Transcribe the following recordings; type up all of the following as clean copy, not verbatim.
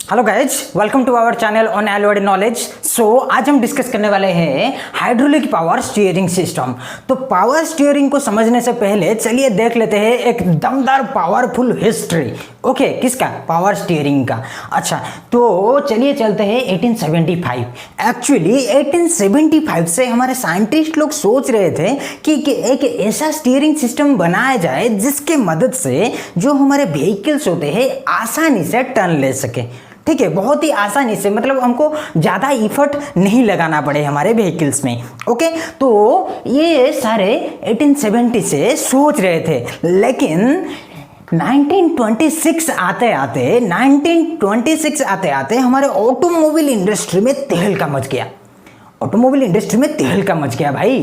Hello guys, welcome to our channel unalloyed knowledge. So आज हम discuss करने वाले हैं हाइड्रोलिक पावर स्टीयरिंग सिस्टम। तो पावर स्टीयरिंग को समझने से पहले चलिए देख लेते हैं एक दमदार पावरफुल हिस्ट्री। ओके, किसका? पावर स्टीयरिंग का। अच्छा, तो चलिए चलते हैं 1875। एक्चुअली 1875 से हमारे साइंटिस्ट लोग सोच रहे थे कि एक ऐसा स्टीयरिंग सिस्टम बनाया जाए जिसके मदद से जो हमारे व्हीकल्स होते हैं आसानी से टर्न ले सके। ठीक है, बहुत ही आसानी से, मतलब हमको ज़्यादा इफर्ट नहीं लगाना पड़े हमारे व्हीकल्स में। ओके, तो ये सारे 1870 से सोच रहे थे, लेकिन 1926 आते आते हमारे ऑटोमोबाइल इंडस्ट्री में तहलका मच गया। ऑटोमोबाइल इंडस्ट्री में तहलका मच गया भाई।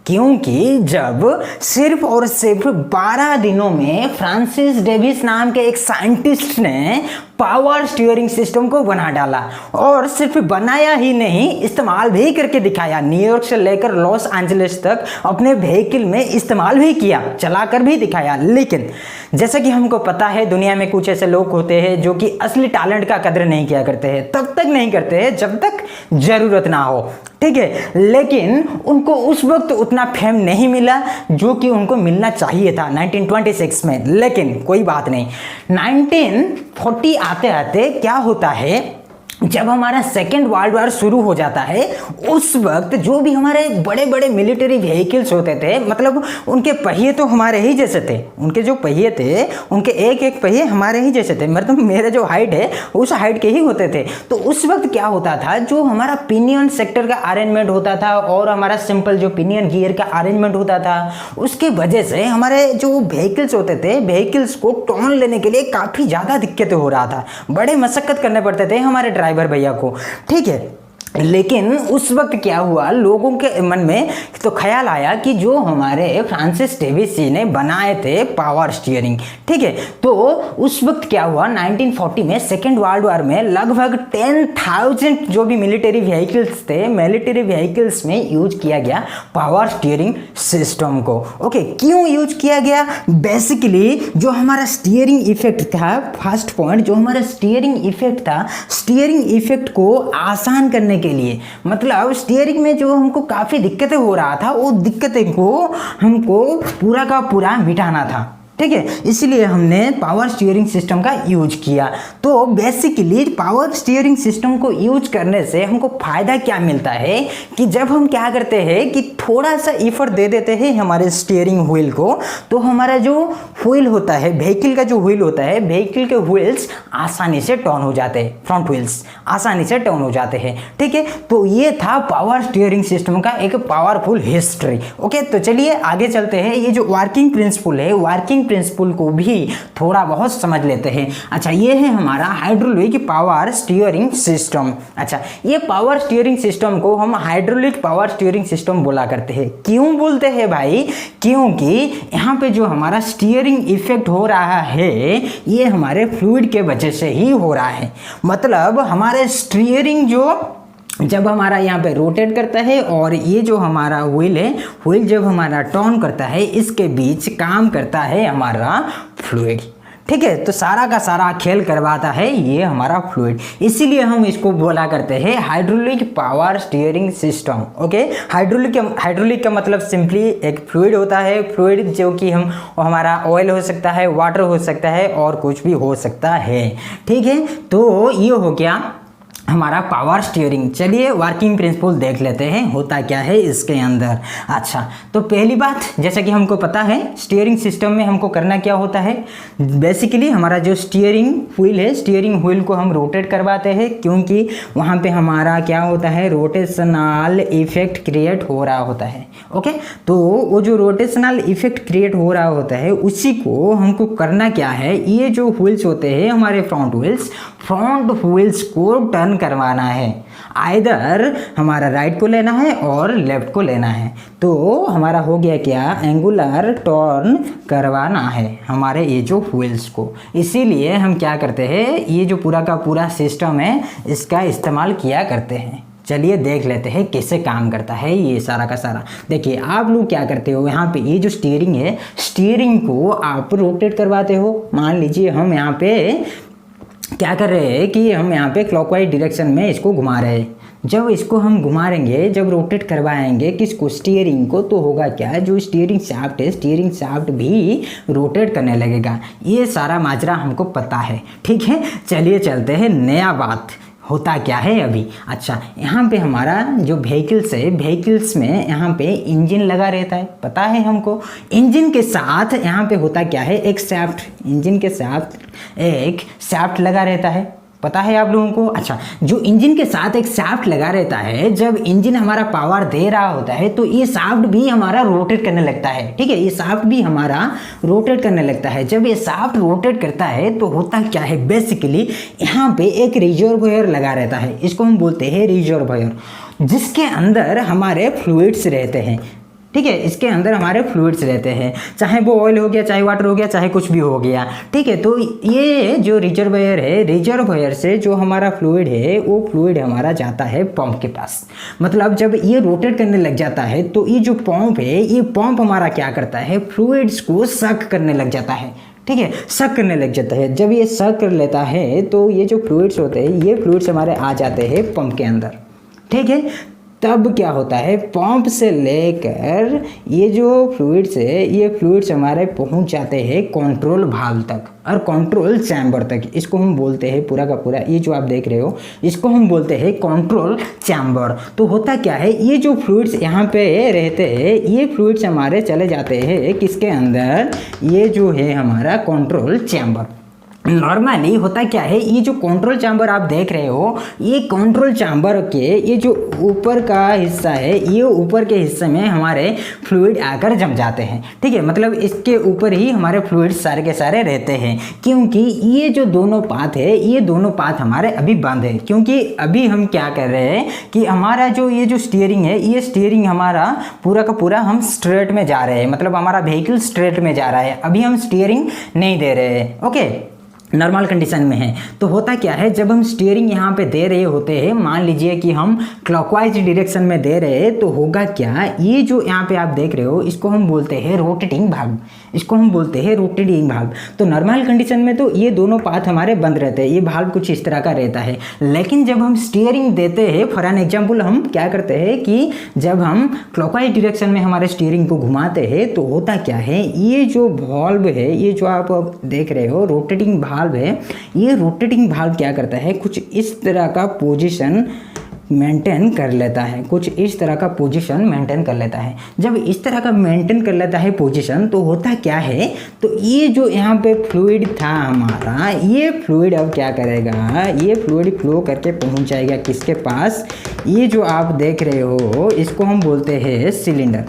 क्योंकि जब सिर्फ और सिर्फ 12 दिनों में फ्रांसिस डेविस नाम के एक साइंटिस्ट ने पावर स्टीयरिंग सिस्टम को बना डाला, और सिर्फ बनाया ही नहीं, इस्तेमाल भी करके दिखाया। न्यूयॉर्क से लेकर लॉस एंजलिस तक अपने व्हीकल में इस्तेमाल भी किया, चलाकर भी दिखाया। लेकिन जैसा कि हमको पता है, दुनिया में कुछ ऐसे लोग होते हैं जो कि असली टैलेंट का कदर नहीं किया करते हैं। तब तक नहीं करते हैं जब तक जरूरत ना हो। ठीक है, लेकिन उनको उस वक्त उतना फेम नहीं मिला जो कि उनको मिलना चाहिए था 1926 में। लेकिन कोई बात नहीं, 1940 आते आते क्या होता है, जब हमारा सेकेंड वर्ल्ड वॉर शुरू हो जाता है, उस वक्त जो भी हमारे बड़े बड़े मिलिट्री व्हीकल्स होते थे, मतलब उनके पहिए तो हमारे ही जैसे थे, उनके जो पहिए थे उनके एक एक पहिए हमारे ही जैसे थे, मतलब मेरे जो हाइट है उस हाइट के ही होते थे। तो उस वक्त क्या होता था, जो हमारा पिनियन सेक्टर का अरेंजमेंट होता था और हमारा सिंपल जो पिनियन गियर का अरेंजमेंट होता था, उसके वजह से हमारे जो व्हीकल्स होते थे, व्हीकल्स को टर्न लेने के लिए काफ़ी ज़्यादा दिक्कतें हो रहा था, बड़े मशक्कत करने पड़ते थे हमारे ड्राइवर भैया को। ठीक है, लेकिन उस वक्त क्या हुआ, लोगों के मन में तो ख्याल आया कि जो हमारे फ्रांसिस डेविस जी ने बनाए थे पावर स्टीयरिंग, ठीक है, तो उस वक्त क्या हुआ, 1940 में सेकेंड वर्ल्ड वॉर में लगभग 10,000 जो भी मिलिट्री व्हीकल्स थे, मिलिट्री व्हीकल्स में यूज किया गया पावर स्टीयरिंग सिस्टम को। ओके, क्यों यूज किया गया? बेसिकली जो हमारा स्टीयरिंग इफेक्ट था, फर्स्ट पॉइंट, जो हमारा स्टीयरिंग इफेक्ट था, स्टीयरिंग इफेक्ट को आसान करने के लिए, मतलब स्टीयरिंग में जो हमको काफी दिक्कतें हो रहा था, वो दिक्कतें को हमको पूरा का पूरा मिटाना था। ठीक है, इसलिए हमने पावर स्टीयरिंग सिस्टम का यूज किया। तो बेसिकली पावर स्टीयरिंग सिस्टम को यूज करने से हमको फायदा क्या मिलता है कि जब हम क्या करते हैं कि थोड़ा सा इफर्ट दे देते हैं हमारे स्टीयरिंग व्हील को, तो हमारा जो व्हील होता है, व्हीकल का जो व्हील होता है, व्हीकल के व्हील्स आसानी से टर्न हो जाते हैं, फ्रंट व्हील्स आसानी से टर्न हो जाते हैं। ठीक है, तो ये था पावर स्टीयरिंग सिस्टम का एक पावरफुल हिस्ट्री। ओके, तो चलिए आगे चलते हैं। ये जो वर्किंग प्रिंसिपल है, वर्किंग प्रिंसिपल को भी थोड़ा बहुत समझ लेते हैं। अच्छा, ये है हमारा हाइड्रोलिक पावर स्टीयरिंग सिस्टम। अच्छा, ये पावर स्टीयरिंग सिस्टम को हम हाइड्रोलिक पावर स्टीयरिंग सिस्टम बोला करते हैं। क्यों बोलते हैं भाई? क्योंकि यहाँ पे जो हमारा स्टीयरिंग इफेक्ट हो रहा है, ये हमारे फ्लूइड के वजह से ही हो रहा है। मतलब हमारे स्टीयरिंग जो जब हमारा यहाँ पे रोटेट करता है और ये जो हमारा व्हील है, व्हील जब हमारा टर्न करता है, इसके बीच काम करता है हमारा फ्लूइड। ठीक है, तो सारा का सारा खेल करवाता है ये हमारा फ्लूइड, इसीलिए हम इसको बोला करते हैं hydraulic power steering system. Okay, hydraulic का मतलब सिंपली एक फ्लूइड होता है, फ्लूइड जो कि हमारा ऑयल हो सकता है, वाटर हो सकता है, और कुछ भी हो सकता है। ठीक है, तो ये हो गया हमारा पावर स्टीयरिंग। चलिए वर्किंग प्रिंसिपल देख लेते हैं, होता क्या है इसके अंदर। अच्छा, तो पहली बात, जैसा कि हमको पता है स्टीयरिंग सिस्टम में हमको करना क्या होता है, बेसिकली हमारा जो स्टीयरिंग व्हील है, स्टीयरिंग व्हील को हम रोटेट करवाते हैं, क्योंकि वहाँ पे हमारा क्या होता है, रोटेशनल इफेक्ट क्रिएट हो रहा होता है। ओके, तो वो जो रोटेशनल इफेक्ट क्रिएट हो रहा होता है, उसी को हमको करना क्या है, ये जो व्हील्स होते हैं हमारे फ्रंट व्हील्स को टर्न करवाना है। आइदर हमारा राइट को लेना है और लेफ्ट को लेना है। तो हमारा हो गया क्या, एंगुलर टर्न करवाना है हमारे ये जो व्हील्स को। इसीलिए हम क्या करते हैं, ये जो पूरा का पूरा सिस्टम है, इसका इस्तेमाल किया करते हैं। चलिए देख लेते हैं कैसे काम करता है ये सारा का सारा। देखिए आप लोग क्या करते हो, यहाँ पे ये जो स्टीयरिंग है, स्टीयरिंग को आप रोटेट करवाते हो। मान लीजिए हम यहाँ पे क्या कर रहे हैं कि हम यहाँ पे क्लॉकवाइज डायरेक्शन में इसको घुमा रहे हैं। जब इसको हम घुमाएंगे, जब रोटेट करवाएंगे किसको, स्टीयरिंग को, तो होगा क्या, जो स्टीयरिंग शाफ्ट है, स्टीयरिंग शाफ्ट भी रोटेट करने लगेगा। ये सारा माजरा हमको पता है, ठीक है। चलिए चलते हैं नया बात होता क्या है अभी। अच्छा, यहाँ पे हमारा जो व्हीकल्स है, व्हीकल्स में यहाँ पे इंजन लगा रहता है, पता है हमको। इंजन के साथ यहाँ पे होता क्या है, एक शाफ्ट, इंजन के साथ एक शाफ्ट लगा रहता है, पता है आप लोगों को। अच्छा, जो इंजन के साथ एक शाफ्ट लगा रहता है, जब इंजन हमारा पावर दे रहा होता है तो ये शाफ्ट भी हमारा रोटेट करने लगता है, ठीक है। ये शाफ्ट भी हमारा रोटेट करने लगता है। जब ये शाफ्ट रोटेट करता है तो होता क्या है, बेसिकली यहाँ पे एक रिजर्वोयर लगा रहता है, इसको हम बोलते हैं रिजर्वोयर, जिसके अंदर हमारे फ्लूइड्स रहते हैं, ठीक है। इसके अंदर हमारे फ्लूइड्स रहते हैं, चाहे वो ऑयल हो गया, चाहे वाटर हो गया, चाहे कुछ भी हो गया, ठीक है। तो ये जो रिजर्वोयर है, रिजर्वोयर से जो हमारा फ्लूइड है, वो फ्लूइड हमारा जाता है पंप के पास। मतलब जब ये रोटेट करने लग जाता है तो ये जो पंप है, ये पंप हमारा क्या करता है, फ्लूइड्स को सक करने लग जाता है, ठीक है, सक करने लग जाता है। जब ये सक कर लेता है तो ये जो फ्लूइड्स होते हैं, ये फ्लूइड्स हमारे आ जाते हैं पंप के अंदर, ठीक है। तब क्या होता है, पंप से लेकर ये जो फ्लूइड्स है, ये फ्लूइड्स हमारे पहुंच जाते हैं कंट्रोल वाल्व तक और कंट्रोल चैम्बर तक। इसको हम बोलते हैं पूरा का पूरा, ये जो आप देख रहे हो, इसको हम बोलते हैं कंट्रोल चैम्बर। तो होता क्या है, ये जो फ्लूइड्स यहाँ पे रहते हैं, ये फ्लूइड्स हमारे चले जाते हैं किसके अंदर, ये जो है हमारा कंट्रोल चैम्बर। नॉर्मली होता क्या है, ये जो कंट्रोल चैम्बर आप देख रहे हो, ये कंट्रोल चैम्बर के ये जो ऊपर का हिस्सा है, ये ऊपर के हिस्से में हमारे फ्लूइड आकर जम जाते हैं, ठीक है। मतलब इसके ऊपर ही हमारे फ्लूइड सारे के सारे रहते हैं, क्योंकि ये जो दोनों पाथ है, ये दोनों पाथ हमारे अभी बंद है। क्योंकि अभी हम क्या कर रहे हैं कि हमारा जो ये जो स्टीयरिंग है, ये स्टीयरिंग हमारा पूरा का पूरा हम स्ट्रेट में जा रहे हैं, मतलब हमारा व्हीकल स्ट्रेट में जा रहा है, अभी हम स्टीयरिंग नहीं दे रहे हैं, ओके, नॉर्मल कंडीशन में है। तो होता क्या है, जब हम स्टीयरिंग यहाँ पे दे रहे होते हैं, मान लीजिए कि हम क्लॉकवाइज डायरेक्शन में दे रहे हैं, तो होगा क्या, ये जो यहाँ पे आप देख रहे हो, इसको हम बोलते हैं रोटेटिंग भाग, इसको हम बोलते हैं रोटेटिंग भाग। तो नॉर्मल कंडीशन में तो ये दोनों पाथ हमारे बंद रहते हैं, ये भाग कुछ इस तरह का रहता है। लेकिन जब हम स्टीयरिंग देते हैं, फॉर एन एग्जाम्पल हम क्या करते हैं कि जब हम क्लॉकवाइज डायरेक्शन में हमारे स्टीयरिंग को घुमाते हैं, तो होता क्या है, ये जो वाल्व है, ये जो आप देख रहे हो रोटेटिंग वाल्व है, ये रोटेटिंग वाल्व क्या करता है, कुछ इस तरह का पोजीशन मेंटेन कर लेता है, कुछ इस तरह का पोजीशन मेंटेन कर लेता है। जब इस तरह का मेंटेन कर लेता है पोजीशन, तो होता क्या है, तो ये जो यहाँ पे फ्लूइड था हमारा, ये फ्लूइड अब क्या करेगा, ये फ्लूइड फ्लो करके पहुँच जाएगा किसके पास, ये जो आप देख रहे हो, इसको हम बोलते हैं सिलेंडर,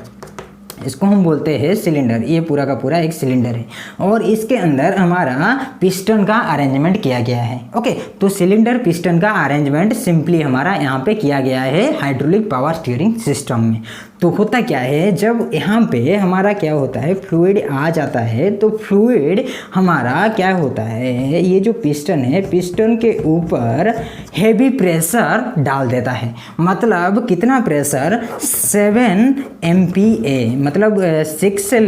इसको हम बोलते हैं सिलेंडर। ये पूरा का पूरा एक सिलेंडर है और इसके अंदर हमारा पिस्टन का अरेंजमेंट किया गया है, ओके। तो सिलेंडर पिस्टन का अरेंजमेंट सिंपली हमारा यहाँ पे किया गया है हाइड्रोलिक पावर स्टीयरिंग सिस्टम में। तो होता क्या है, जब यहाँ पे हमारा क्या होता है, फ्लूइड आ जाता है, तो फ्लूइड हमारा क्या होता है, ये जो पिस्टन है, पिस्टन के ऊपर हेवी प्रेशर डाल देता है। मतलब कितना प्रेशर, 7 MPa, मतलब 6 से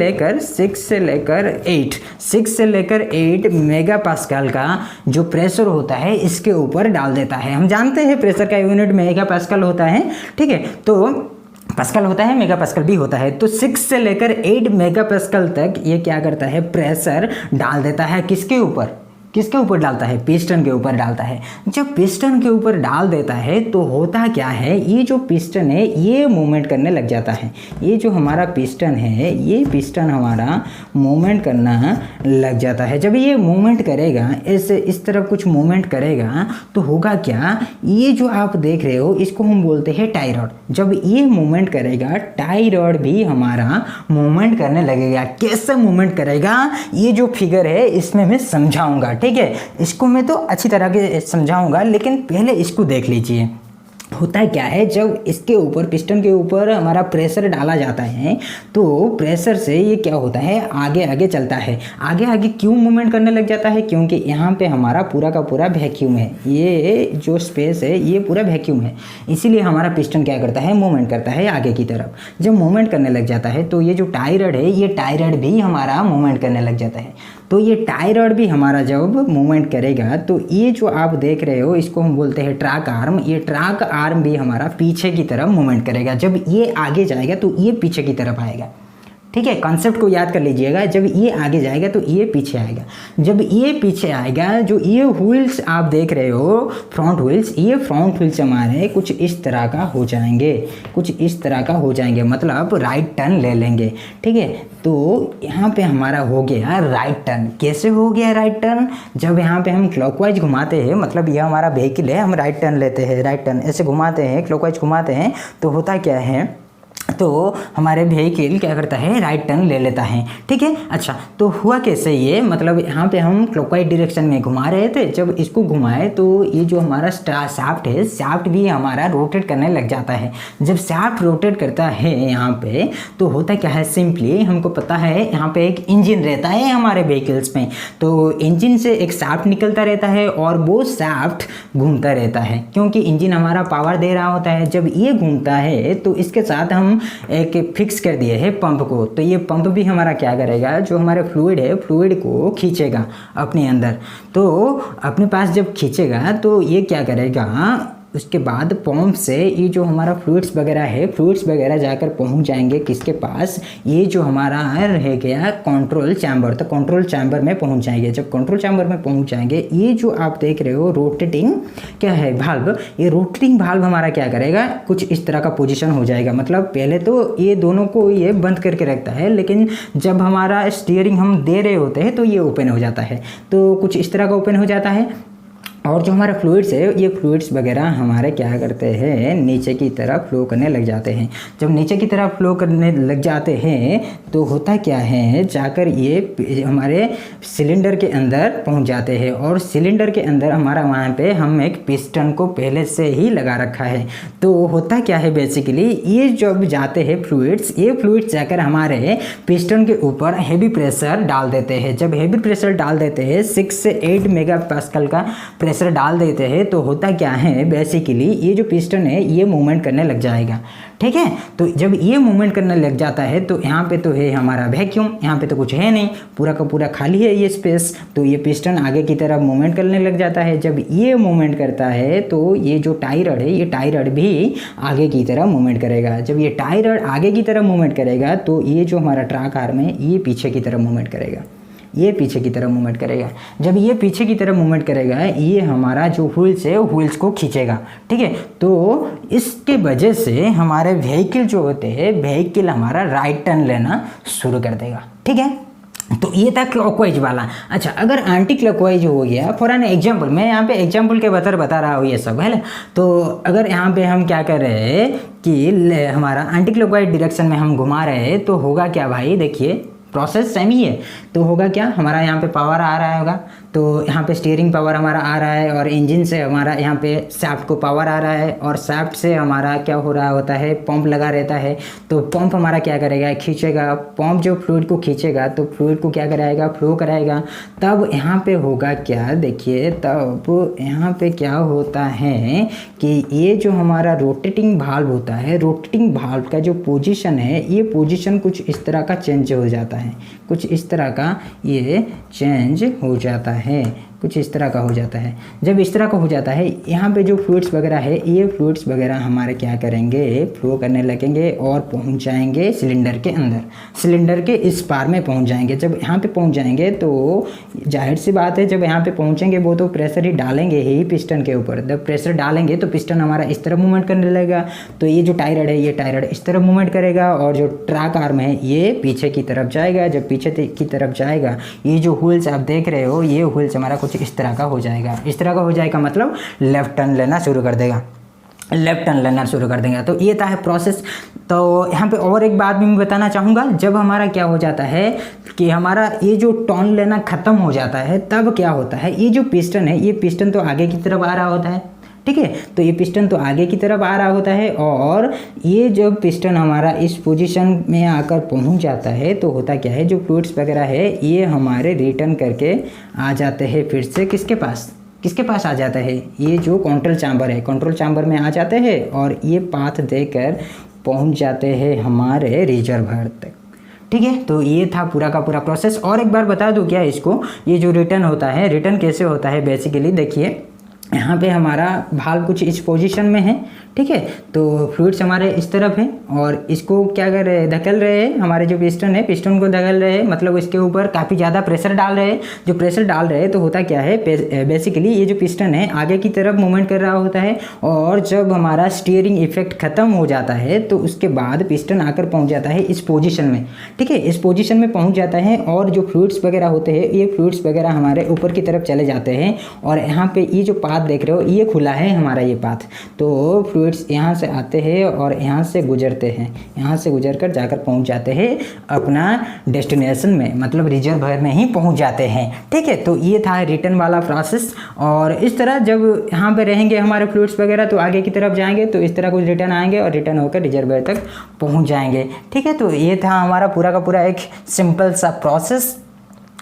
लेकर 8 मेगा पास्कल का जो प्रेशर होता है, इसके ऊपर डाल देता है। हम जानते हैं प्रेशर का यूनिट मेगा पास्कल होता है, ठीक है। तो पास्कल होता है, मेगा पास्कल भी होता है। तो 6 से लेकर 8 मेगा पास्कल तक ये क्या करता है, प्रेशर डाल देता है, किसके ऊपर, किसके ऊपर डालता है, पिस्टन के ऊपर डालता है। जब पिस्टन के ऊपर डाल देता है तो होता क्या है, ये जो पिस्टन है ये मूवमेंट करने लग जाता है। ये जो हमारा पिस्टन है, ये पिस्टन हमारा मूवमेंट करना लग जाता है। जब ये मूवमेंट करेगा, ऐसे इस तरफ कुछ मूवमेंट करेगा, तो होगा क्या, ये जो आप देख रहे हो, इसको हम बोलते हैं टाई रॉड। जब ये मूवमेंट करेगा, टाई रॉड भी हमारा मूवमेंट करने लगेगा। कैसे मूवमेंट करेगा, ये जो फिगर है इसमें मैं समझाऊंगा, ठीक है। इसको मैं तो अच्छी तरह से समझाऊंगा, लेकिन पहले इसको देख लीजिए। होता है क्या है, जब इसके ऊपर, पिस्टन के ऊपर हमारा प्रेशर डाला जाता है, तो प्रेशर से ये क्या होता है, आगे आगे चलता है। आगे आगे क्यों मूवमेंट करने लग जाता है, क्योंकि यहाँ पे हमारा पूरा का पूरा वैक्यूम है। ये जो स्पेस है ये पूरा वैक्यूम है, इसीलिए हमारा पिस्टन क्या करता है, मूवमेंट करता है आगे की तरफ। जब मूवमेंट करने लग जाता है तो ये जो टाई रॉड है, ये टाई रॉड भी हमारा मूवमेंट करने लग जाता है। तो ये टाई रॉड भी हमारा जब मूवमेंट करेगा तो ये जो आप देख रहे हो इसको हम बोलते हैं ट्रैक आर्म, ये ट्रैक आर्म भी हमारा पीछे की तरफ मूवमेंट करेगा। जब ये आगे जाएगा तो ये पीछे की तरफ आएगा। ठीक है, कॉन्सेप्ट को याद कर लीजिएगा। जब ये आगे जाएगा तो ये पीछे आएगा। जब ये पीछे आएगा, जो ये व्हील्स आप देख रहे हो फ्रंट व्हील्स, ये फ्रंट व्हील्स हमारे कुछ इस तरह का हो जाएंगे, कुछ इस तरह का हो जाएंगे, मतलब राइट टर्न ले लेंगे। ठीक है, तो यहाँ पे हमारा हो गया राइट टर्न। कैसे हो गया राइट टर्न? जब यहाँ पे हम क्लॉकवाइज घुमाते हैं, मतलब ये हमारा व्हीकल है, हम राइट टर्न लेते हैं, राइट टर्न ऐसे घुमाते हैं, क्लॉकवाइज घुमाते हैं, तो होता क्या है, तो हमारे व्हीकल क्या करता है, राइट टर्न ले लेता है। ठीक है, अच्छा तो हुआ कैसे ये, मतलब यहाँ पे हम क्लॉकवाइज डायरेक्शन में घुमा रहे थे, जब इसको घुमाए तो ये जो हमारा शाफ्ट है, शाफ्ट भी हमारा रोटेट करने लग जाता है। जब शाफ्ट रोटेट करता है यहाँ पे, तो होता क्या है, सिंपली हमको पता है यहाँ पे एक इंजन रहता है हमारे व्हीकल्स में, तो इंजन से एक शाफ्ट निकलता रहता है और वो शाफ्ट घूमता रहता है, क्योंकि इंजन हमारा पावर दे रहा होता है। जब ये घूमता है तो इसके साथ हम एक फिक्स कर दिए है पंप को, तो ये पंप भी हमारा क्या करेगा, जो हमारे फ्लूइड है, फ्लूइड को खींचेगा अपने अंदर। तो अपने पास जब खींचेगा तो ये क्या करेगा, उसके बाद पंप से ये जो हमारा फ्लूइड्स वगैरह है, फ्लूइड्स वगैरह जाकर पहुंच जाएंगे किसके पास, ये जो हमारा रह गया कंट्रोल चैम्बर, तो कंट्रोल चैम्बर में पहुंच जाएंगे। जब कंट्रोल चैम्बर में पहुंच जाएंगे, ये जो आप देख रहे हो रोटेटिंग क्या है, भाल्व, ये रोटेटिंग भाल्व हमारा क्या करेगा, कुछ इस तरह का पोजिशन हो जाएगा। मतलब पहले तो ये दोनों को ये बंद करके रखता है, लेकिन जब हमारा स्टीयरिंग हम दे रहे होते हैं तो ये ओपन हो जाता है, तो कुछ इस तरह का ओपन हो जाता है। और जो हमारा फ्लूइड्स है, ये फ्लूइड्स वगैरह हमारे क्या करते हैं, नीचे की तरफ फ्लो करने लग जाते हैं। जब नीचे की तरफ फ्लो करने लग जाते हैं तो होता क्या है, जाकर ये हमारे सिलेंडर के अंदर पहुंच जाते हैं, और सिलेंडर के अंदर हमारा वहाँ पे हम एक पिस्टन को पहले से ही लगा रखा है। तो होता क्या है, बेसिकली ये जब जाते हैं फ्लूइड्स, ये फ्लूइड्स जाकर हमारे पिस्टन के ऊपर हैवी प्रेशर डाल देते हैं। जब हैवी प्रेशर डाल देते हैं, 6 से 8 मेगापास्कल का प्रेशर डाल देते हैं, तो होता क्या है, बेसिकली ये जो पिस्टन है ये मूवमेंट करने लग जाएगा। ठीक है, तो जब ये मूवमेंट करने लग जाता है तो यहाँ पे तो है हमारा वैक्यूम, यहाँ पे तो कुछ है नहीं, पूरा का पूरा खाली है ये स्पेस, तो ये पिस्टन आगे की तरफ मूवमेंट करने लग जाता है। जब ये मूवमेंट करता है तो ये जो टाई रॉड है, ये टाई रॉड भी आगे की तरफ मूवमेंट करेगा। जब ये टाई रॉड आगे की तरफ मूवमेंट करेगा तो ये जो हमारा ट्रैक आर्म है ये पीछे की तरफ मूवमेंट करेगा, ये पीछे की तरफ मूवमेंट करेगा। जब ये पीछे की तरफ मूवमेंट करेगा, ये हमारा जो व्हील्स है व्हील्स को खींचेगा। ठीक है, तो इसके वजह से हमारे व्हीकल जो होते हैं, व्हीकल हमारा राइट टर्न लेना शुरू कर देगा। ठीक है, तो ये था क्लॉकवाइज वाला। अच्छा, अगर एंटी क्लॉकवाइज हो गया, फॉर एन एग्जाम्पल, मैं यहाँ पे एग्जाम्पल के बता रहा हूँ ये सब, है ना। तो अगर यहाँ पे हम क्या कर रहे हैं कि हमारा एंटी क्लॉकवाइज डायरेक्शन में हम घुमा रहे हैं, तो होगा क्या भाई, देखिए प्रोसेस सेम ही है। तो होगा क्या, हमारा यहाँ पे पावर आ रहा होगा, तो यहाँ पे स्टीयरिंग पावर हमारा आ रहा है, और इंजन से हमारा यहाँ पे शाफ्ट को पावर आ रहा है, और शाफ्ट से हमारा क्या हो रहा होता है, पंप लगा रहता है। तो पंप हमारा क्या करेगा, खींचेगा। पंप जो फ्लूइड को खींचेगा तो फ्लूइड को क्या कराएगा, फ्लो कराएगा। तब यहाँ पे होगा क्या, देखिए तब यहाँ पे क्या होता है कि ये जो हमारा रोटेटिंग भाल्व होता है, रोटेटिंग भाल्व का जो पोजीशन है, ये पोजीशन कुछ इस तरह का चेंज हो जाता है, कुछ इस तरह का ये चेंज हो जाता है, कुछ इस तरह का हो जाता है। जब इस तरह का हो जाता है, यहाँ पे जो फ्लूइड्स वगैरह है, ये फ्लूइड्स वगैरह हमारे क्या करेंगे, फ्लो करने लगेंगे और पहुँच जाएंगे सिलेंडर के अंदर, सिलेंडर के इस पार में पहुँच जाएंगे। जब यहाँ पे पहुँच जाएंगे तो जाहिर सी बात है, जब यहाँ पे पहुँचेंगे वो तो प्रेशर ही डालेंगे ही पिस्टन के ऊपर। जब प्रेशर डालेंगे तो पिस्टन हमारा इस तरफ मूवमेंट करने लगेगा, तो ये जो टाई रॉड है, ये टाई रॉड इस तरफ मूवमेंट करेगा, और जो ट्रैक आर्म है ये पीछे की तरफ जाएगा। जब पीछे की तरफ जाएगा, ये जो व्हील्स आप देख रहे हो, ये व्हील्स हमारा कुछ इस तरह का हो जाएगा। इस तरह का हो जाएगा मतलब लेफ्ट टर्न लेना शुरू कर देगा, लेफ्ट टर्न लेना शुरू कर देंगे। तो ये था है प्रोसेस। तो यहाँ पे और एक बात भी मैं बताना चाहूँगा, जब हमारा क्या हो जाता है कि हमारा ये जो टर्न लेना ख़त्म हो जाता है, तब क्या होता है, ये जो पिस्टन है, ये पिस्टन तो आगे की तरफ आ रहा होता है। ठीक है, तो ये पिस्टन तो आगे की तरफ आ रहा होता है, और ये जो पिस्टन हमारा इस पोजीशन में आकर पहुंच जाता है, तो होता क्या है, जो फ्लूइड्स वगैरह है ये हमारे रिटर्न करके आ जाते हैं फिर से किसके पास, किसके पास आ जाता है, ये जो कंट्रोल चैम्बर है, कंट्रोल चैम्बर में आ जाते हैं, और ये पाथ देकर पहुंच जाते हैं हमारे रिजर्वायर तक। ठीक है, तो ये था पूरा का पूरा प्रोसेस। और एक बार बता दूं क्या इसको, ये जो रिटर्न होता है, रिटर्न कैसे होता है बेसिकली, देखिए यहाँ पे हमारा भाल कुछ इस पोजीशन में है, ठीक है, तो फ्लूइड्स हमारे इस तरफ है और इसको क्या कर रहे हैं, धकेल रहे हैं, हमारे जो पिस्टन है पिस्टन को धकेल रहे हैं, मतलब इसके ऊपर काफ़ी ज़्यादा प्रेशर डाल रहे हैं। जो प्रेशर डाल रहे हैं तो होता क्या है, बेसिकली ये जो पिस्टन है आगे की तरफ मूवमेंट कर रहा होता है, और जब हमारा स्टीयरिंग इफेक्ट खत्म हो जाता है तो उसके बाद पिस्टन आकर पहुँच जाता है इस पोजिशन में, ठीक है, इस पोजिशन में पहुँच जाता है, और जो फ्लूइड्स वगैरह होते हैं ये फ्लूइड्स वगैरह हमारे ऊपर की तरफ चले जाते हैं, और यहाँ पे ये जो पाथ देख रहे हो ये खुला है हमारा ये पाथ, तो फ्लूइड्स यहाँ से आते हैं और यहाँ से गुजरते हैं, यहाँ से गुजर कर जाकर पहुँच जाते हैं अपना डेस्टिनेशन में, मतलब रिजर्वायर में ही पहुँच जाते हैं, ठीक है। तो ये था रिटर्न वाला प्रोसेस। और इस तरह जब यहाँ पे रहेंगे हमारे फ्लूइड्स वगैरह तो आगे की तरफ जाएंगे तो इस तरह कुछ रिटर्न आएंगे और रिटर्न होकर रिजर्वायर तक पहुँच जाएंगे, ठीक है। तो ये था हमारा पूरा का पूरा एक सिंपल सा प्रोसेस।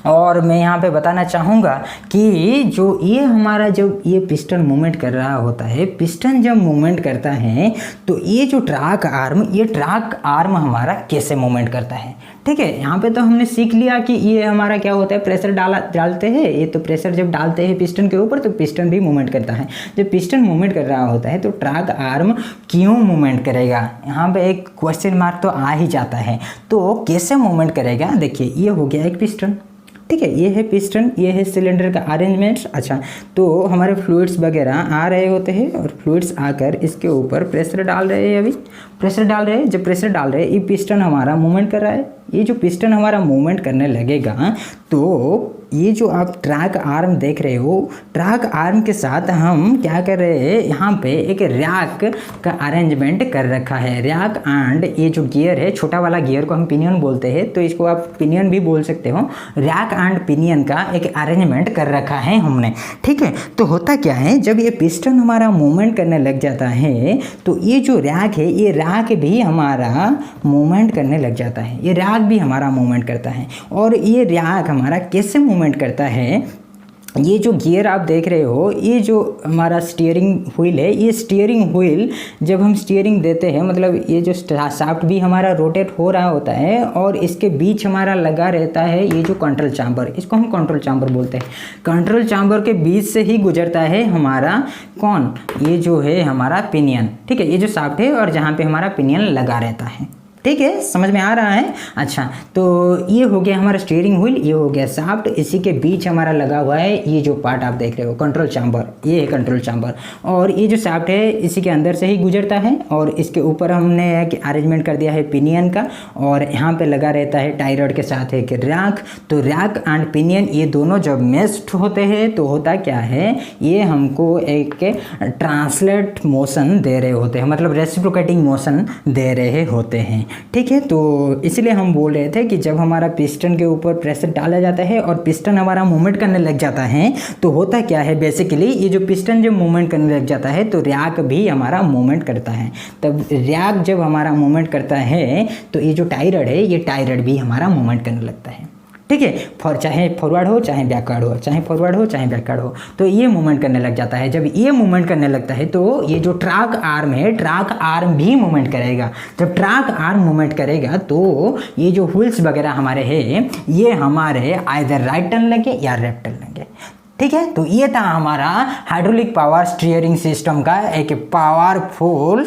और मैं यहाँ पे बताना चाहूँगा कि जो ये हमारा जब ये पिस्टन मूवमेंट कर रहा होता है, पिस्टन जब मूवमेंट करता है तो ये जो ट्रैक आर्म, ये ट्रैक आर्म हमारा कैसे मूवमेंट करता है, ठीक है। यहाँ पे तो हमने सीख लिया कि ये हमारा क्या होता है, प्रेशर डालते हैं, ये तो प्रेशर जब डालते हैं पिस्टन के ऊपर तो पिस्टन भी मूवमेंट करता है। जब पिस्टन मूवमेंट कर रहा होता है तो ट्रैक आर्म क्यों मूवमेंट करेगा, यहाँ पे एक क्वेश्चन मार्क तो आ ही जाता है। तो कैसे मूवमेंट करेगा, देखिए ये हो गया एक पिस्टन, ठीक है, ये है पिस्टन, ये है सिलेंडर का अरेंजमेंट। अच्छा, तो हमारे फ्लूइड्स वगैरह आ रहे होते हैं और फ्लूइड्स आकर इसके ऊपर प्रेशर डाल रहे हैं, अभी प्रेशर डाल रहे हैं। जब प्रेशर डाल रहे हैं ये पिस्टन हमारा मूवमेंट कर रहा है, ये जो पिस्टन हमारा मूवमेंट करने लगेगा तो ये जो आप ट्रैक आर्म देख रहे हो, ट्रैक आर्म के साथ हम क्या कर रहे हैं, यहाँ पे एक रैक का अरेंजमेंट कर रखा है। रैक एंड ये जो गियर है, छोटा वाला गियर को हम पिनियन बोलते हैं, तो इसको आप पिनियन भी बोल सकते हो। रैक एंड पिनियन का एक अरेंजमेंट कर रखा है हमने, ठीक है। तो होता क्या है, जब ये पिस्टन हमारा मूवमेंट करने लग जाता है तो ये जो रैक है, ये रैक भी हमारा मूवमेंट करने लग जाता है, ये रैक भी हमारा मूवमेंट करता है। और ये रैक हमारा कैसे मूवमेंट करता है, ये जो गियर आप देख रहे हो, ये जो हमारा स्टीयरिंग व्हील है, ये स्टीयरिंग व्हील जब हम स्टीयरिंग देते हैं, मतलब ये जो शाफ्ट भी हमारा रोटेट हो रहा होता है और इसके बीच हमारा लगा रहता है ये जो कंट्रोल चैम्बर, इसको हम कंट्रोल चैम्बर बोलते हैं। कंट्रोल चैम्बर के बीच से ही गुजरता है हमारा कौन, ये जो है हमारा पिनियन, ठीक है, ये जो शाफ्ट है और जहाँ पे हमारा पिनियन लगा रहता है, ठीक है, समझ में आ रहा है। अच्छा, तो ये हो गया हमारा स्टीयरिंग व्हील, ये हो गया शाफ्ट, इसी के बीच हमारा लगा हुआ है ये जो पार्ट आप देख रहे हो कंट्रोल चैम्बर, ये है कंट्रोल चैम्बर, और ये जो शाफ्ट है इसी के अंदर से ही गुजरता है और इसके ऊपर हमने एक अरेंजमेंट कर दिया है पिनियन का, और यहाँ पे लगा रहता है टाई रॉड के साथ एक रैक। तो रैक एंड पिनियन ये दोनों जब मेस्ड होते हैं तो होता क्या है, ये हमको एक ट्रांसलेट मोशन दे रहे होते हैं, मतलब रेसिप्रोकेटिंग मोशन दे रहे होते हैं, ठीक है। तो इसलिए हम बोल रहे थे कि जब हमारा पिस्टन के ऊपर प्रेशर डाला जाता है और पिस्टन हमारा मूवमेंट करने लग जाता है तो होता क्या है, बेसिकली ये जो पिस्टन जब मूवमेंट करने लग जाता है तो रैक भी हमारा मूवमेंट करता है। तब रैक जब हमारा मूवमेंट करता है तो ये जो टाई रॉड है, ये टाई रॉड भी हमारा मूवमेंट करने लगता है, ठीक है, चाहे फॉरवर्ड हो चाहे बैकवर्ड हो, चाहे फॉरवर्ड हो चाहे बैकवर्ड हो, तो ये मूवमेंट करने लग जाता है। जब ये मूवमेंट करने लगता है तो ये जो ट्रैक आर्म है, ट्रैक आर्म भी मूवमेंट करेगा। जब ट्रैक आर्म मूवमेंट करेगा तो ये जो व्हील्स वगैरह हमारे हैं ये हमारे आइदर राइट टर्न लेंगे या लेफ्ट टर्न लेंगे, ठीक है। तो ये था हमारा हाइड्रोलिक पावर स्टीयरिंग सिस्टम का एक पावरफुल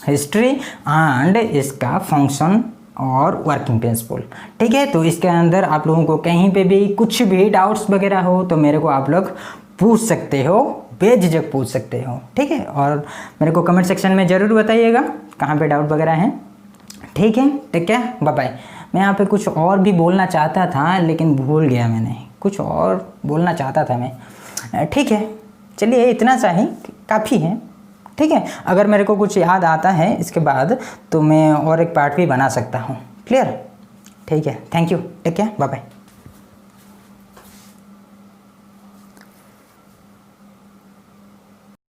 हिस्ट्री एंड इसका फंक्शन और वर्किंग प्रिंसिपल, ठीक है। तो इसके अंदर आप लोगों को कहीं पे भी कुछ भी डाउट्स वगैरह हो तो मेरे को आप लोग पूछ सकते हो, बेझिझक पूछ सकते हो, ठीक है। और मेरे को कमेंट सेक्शन में ज़रूर बताइएगा कहाँ पे डाउट वगैरह हैं, ठीक है। ठीक है, बाय बाय। मैं यहाँ पे कुछ और भी बोलना चाहता था लेकिन भूल गया, मैंने कुछ और बोलना चाहता था मैं, ठीक है। चलिए इतना सा ही काफ़ी है, ठीक है। अगर मेरे को कुछ याद आता है इसके बाद तो मैं और एक पार्ट भी बना सकता हूँ, क्लियर, ठीक है। थैंक यू, ठीक है, बाय बाय।